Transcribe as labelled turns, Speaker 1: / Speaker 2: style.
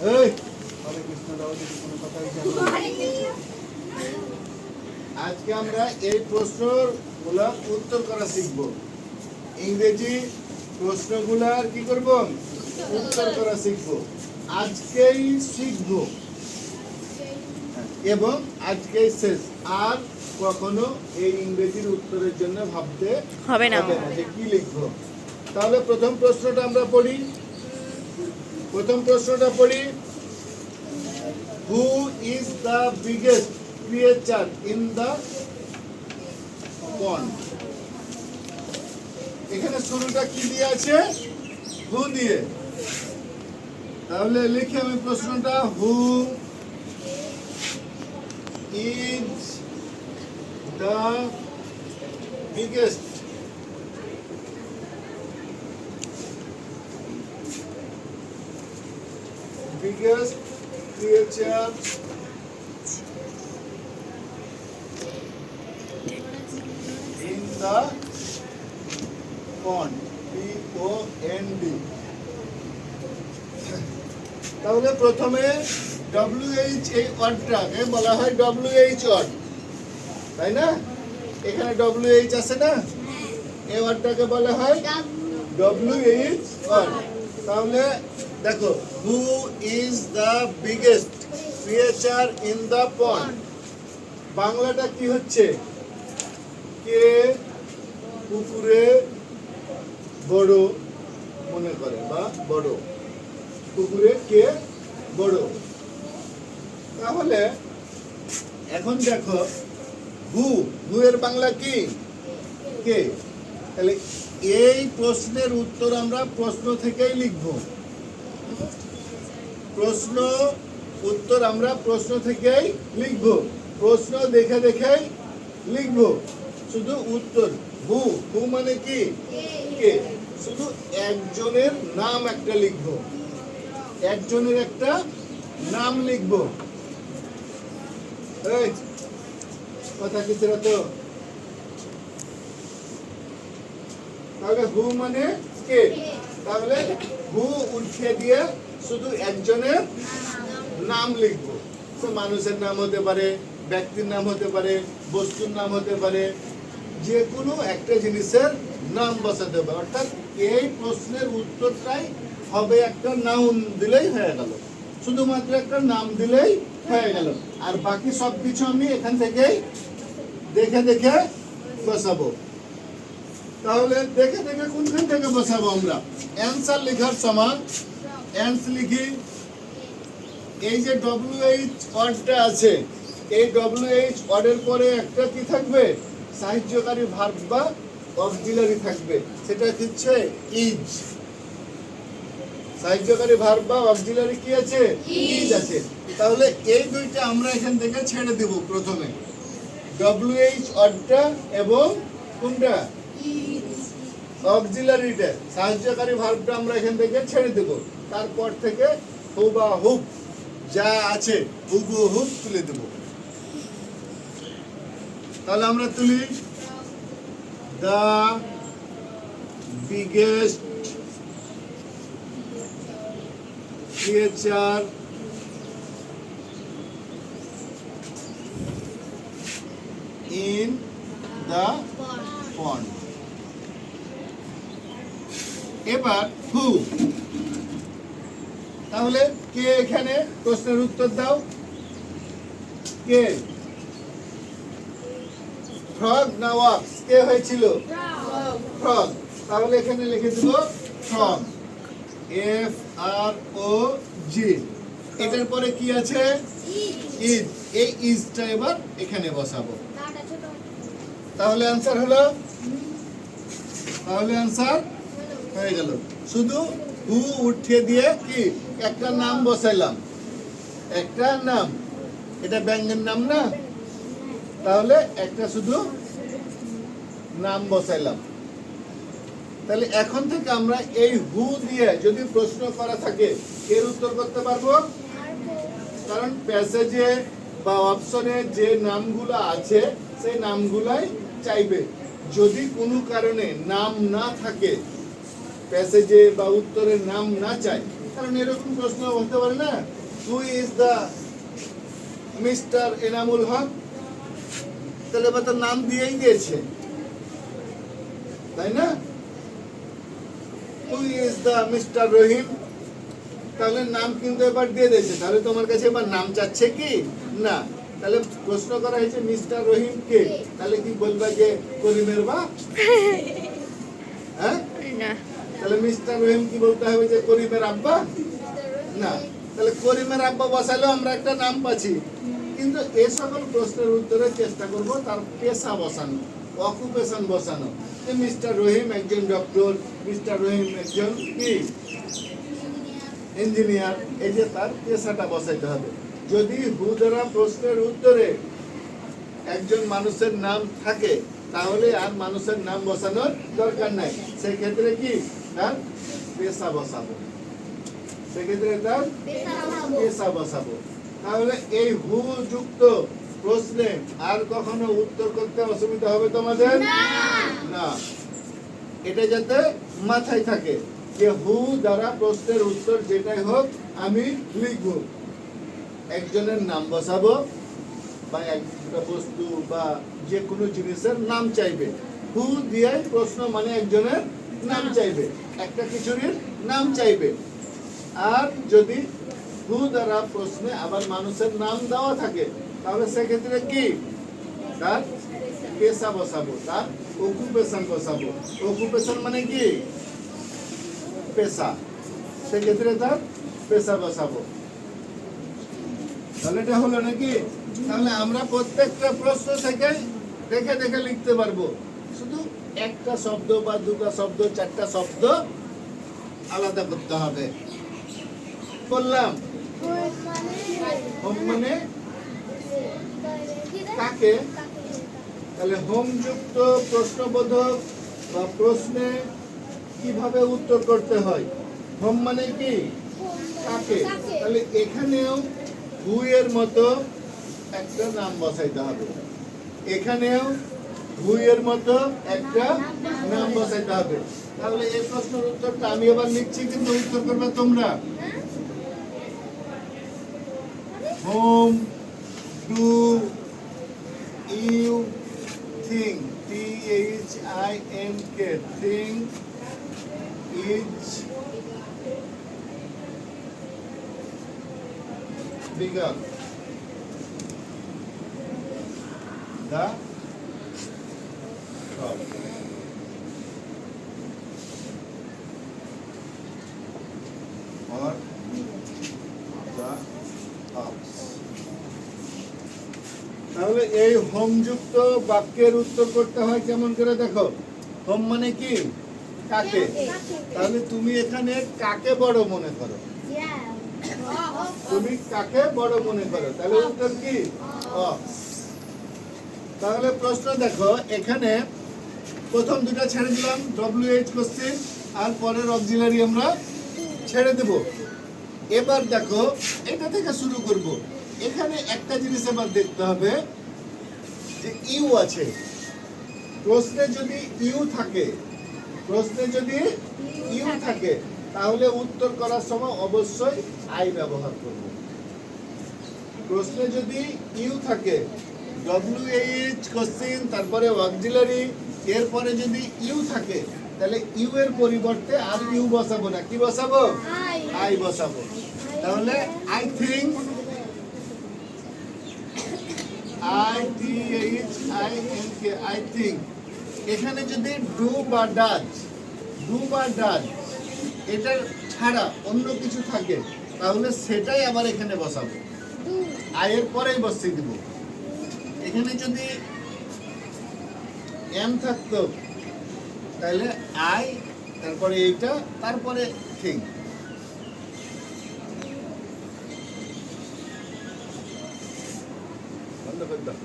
Speaker 1: এই হরে কৃষ্ণ রাও যদি কোনো কথাই জানো না। আজকে আমরা এই প্রশ্নগুলোর উত্তর করা শিখব। ইংরেজি প্রশ্নগুলোর কি করব? উত্তর করা শিখব। আজকেই শিখব এবং আজকেই শেষ। আর কখনো এই ইংরেজির উত্তরের জন্য ভাবতে হবে না যে কি লিখব। তাহলে প্রথম প্রশ্নটা আমরা পড়ি। হু is the biggest creature in the পন্ড? এখানে শুরুটা কি দিয়ে আছে? হু দিয়ে। তাহলে লিখি আমি প্রশ্নটা, হু is the biggest creature in the pond? P-O-N-D। তাহলে প্রথমে WH এই ওয়ার্ডটাকে বলা হয় WH ওয়ার্ড, তাই না? এখানে WH আছে না, এই ওয়ার্ডটাকে বলা হয় WH ওয়ার্ড। তাহলে দেখো, who is the biggest creature in the pond, বাংলাটা কি হচ্ছে? কে পুকুরে বড় মনে করে, বা বড় পুকুরে কে বড়। তাহলে এখন দেখো, হু এর বাংলা কি? কে। তাহলে এই প্রশ্নের উত্তর আমরা প্রশ্ন থেকেই লিখব। প্রশ্ন উত্তর আমরা প্রশ্ন থেকেই লিখব, প্রশ্ন দেখে দেখেই লিখব। শুধু উত্তর হু মানে কি? কে। শুধু একজনের নাম একটা লিখব, একজনের একটা নাম লিখব। এই কথা কি ছিল তো? তাহলে হু মানে কে। তাহলে হু উঠিয়ে দিয়ে শুধু একজনের নাম লিখবো। সে মানুষের নাম হতে পারে, ব্যক্তির নাম হতে পারে, বস্তুর নাম হতে পারে, যে কোনো একটা জিনিসের নাম বসাতে হবে। অর্থাৎ এই প্রশ্নের উত্তরটাই হবে একটা নাউন দিলেই হয়ে গেল, শুধুমাত্র একটা নাম দিলেই হয়ে গেল। আর বাকি সব কিছু আমি এখান থেকেই দেখে দেখে বসাবো। তাহলে দেখে দেখে কোনখান থেকে বসাবো আমরা? অ্যান্সার লেখার সময় অ্যান্স লিখি। এই যে WH ওয়ার্ডটা আছে, এই WH ওয়ার্ডের পরে একটা কি থাকবে? সাহায্যকারী ভার্ব বা অক্সিলারি থাকবে, সেটা হচ্ছে ইজ। সাহায্যকারী ভার্ব বা অক্সিলারি কি আছে? ইজ আছে। তাহলে এই দুইটা আমরা এখান থেকে ছেড়ে দেব। প্রথমে WH ওয়ার্ডটা এবং কোনটা? অক্সিলারিটা, সাহায্যকারী ভার্বটা আমরা এখান থেকে ছেড়ে দেব। তারপর থেকে হুবহুব যা আছে হুবহুব তুলে দেব। তাহলে আমরা তুলি, the biggest creature in the পন্ড। এবার হু। তাহলে কে এখানে প্রশ্নের উত্তর দাও। কে? ফ্রগ না ওয়াক্স? কে হয়েছিল? ফ্রগ। তাহলে এখানে লিখে দেব ফ্রগ, FROG। এটার পরে কি আছে? ইজ। এই ইজটা এবার এখানে বসাবো। তাহলে অ্যান্সার হলো, তাহলে অ্যান্সার হয়ে গেল। শুধু হু উঠিয়ে দিয়ে কি একটা নাম বসাইলাম, একটা নাম। এটা ব্যঙ্গের নাম না, তাহলে একটা শুধু নাম বসাইলাম। তাহলে এখন থেকে আমরা এই হু দিয়ে যদি প্রশ্ন করা থাকে এর উত্তর করতে পারবো, কারণ প্যাসেজে বা অপশনে যে নামগুলো আছে সেই নামগুলাই চাইবে। যদি কোনো কারণে নাম না থাকে, প্যাসেজে বা উত্তরের নাম না চাই, কারণ এরকম প্রশ্ন হতে পারে না, who is the mister Enamul Haque, তাহলে এবার তার নাম দিয়েই দিয়েছে, তাই না? Who is the mister Rahim, তাহলে নাম কিন্তু এবার দিয়ে দিয়েছে, তাহলে তোমার কাছে এবার নাম চাচ্ছে কি না? তাহলে প্রশ্ন করা হয়েছে মিস্টার রহিম কে, তাহলে কি বলবা যে করিমের বাপ? হ্যাঁ,
Speaker 2: না,
Speaker 1: তাহলে মিস্টার রহিম কি বলতে হবে যে করিমের আব্বা? না, তাহলে করিমের আব্বা বসালেও আমরা একটা নাম পাচ্ছি, কিন্তু এই সকল প্রশ্নের উত্তরে চেষ্টা করব তার পেশা বসানো, অকুপেশন বসানো, যে মিস্টার রহিম একজন ডক্টর, মিস্টার রহিম একজন কি ইঞ্জিনিয়ার, এই যে তার পেশাটা বসাইতে হবে। যদি হু দ্বারা প্রশ্নের উত্তরে একজন মানুষের নাম থাকে তাহলে আর মানুষের নাম বসানোর দরকার নাই, সেক্ষেত্রে কি তার পেশা বসাবো, সেক্ষেত্রে তার পেশা বসাবো। তাহলে এই হু যুক্ত প্রশ্নে আর কখনো উত্তর করতে অসুবিধা হবে তোমাদের না, এটা যাতে মাথায় থাকে যে হু দ্বারা প্রশ্নের উত্তর যেটাই হোক আমি লিখব, একজনের নাম বসাবো বা একটা বস্তু বা যে কোনো জিনিসের নাম চাইবে, হু দিয়ে প্রশ্ন মানে একজনের নাম চাইবে, একটা কিছুর নাম চাইবে। আর যদি হু দ্বারা প্রশ্নে আবার মানুষের নাম দেওয়া থাকে তাহলে সেক্ষেত্রে কি তার পেশা বসাবো, তার অকুপেশন বসাবো। অকুপেশন মানে কি পেশা, সেক্ষেত্রে তার পেশা বসাবো। তাহলে এটা হলো নাকি? তাহলে আমরা প্রত্যেকটা প্রশ্ন থেকে দেখে দেখে লিখতে পারবো, শুধু একটা শব্দ বা দুটো শব্দ চারটা শব্দ আলাদা করতে হবে। বললাম হোম মানে কাকে, তাহলে হোম যুক্ত প্রশ্নবোধক বা প্রশ্নে কিভাবে উত্তর করতে হয়, হোম মানে কি কাকে, তাহলে এখানেও হু এর মতো একটা নাম বসাইতে হবে, এখানেও হু এর মতো একটা নাম বসাইতে হবে। তাহলে এই প্রশ্নের উত্তরটা আমি আবার লিখছি, কিন্তু উত্তর করবে তোমরা। Whom do you think, THINK, think is bigger the top, or the house। তাহলে এই হোম যুক্ত বাক্যের উত্তর করতে হয় কেমন করে দেখো। হোম মানে কি কাকে, তাহলে তুমি এখানে কাকে বড় মনে করো, তুমি কাকে বড় মনে করো, তাহলে উত্তর কি অক্স। তাহলে প্রশ্ন দেখো, এখানে প্রথম দুটো ছেড়ে দিলাম WH কোশ্চেন, আর পরের অক্সিলারি আমরা ছেড়ে দেব। এবার দেখো এটা থেকে শুরু করব। এখানে একটা জিনিস আবার দেখতে হবে যে ইউ আছে, প্রশ্নে যদি ইউ থাকে, প্রশ্নে যদি ইউ থাকে তাহলে উত্তর করার সময় অবশ্যই আই ব্যবহার করব। প্রশ্নে যদি ইউ থাকে, WH কোশ্চেন তারপরে অক্সিলারি, এরপরে যদি ইউ থাকে তাহলে ইউ এর পরিবর্তে আর ইউ বসাবো না, কি বসাবো আই বসাবো। তাহলে I think, ITHINK, I think. এখানে যদি ডু বা ডাজ, ডু বা ডাজ এটা ছাড়া অন্য কিছু থাকে তাহলে সেটাই আবার এখানে বসাবো, আয়ের পরেই বসিয়ে দিব। এখানে যদি এম থাকতো তাহলে আই, তারপরে এইটা, তারপরে থিঙ্ক। বন্ধ করে দাও।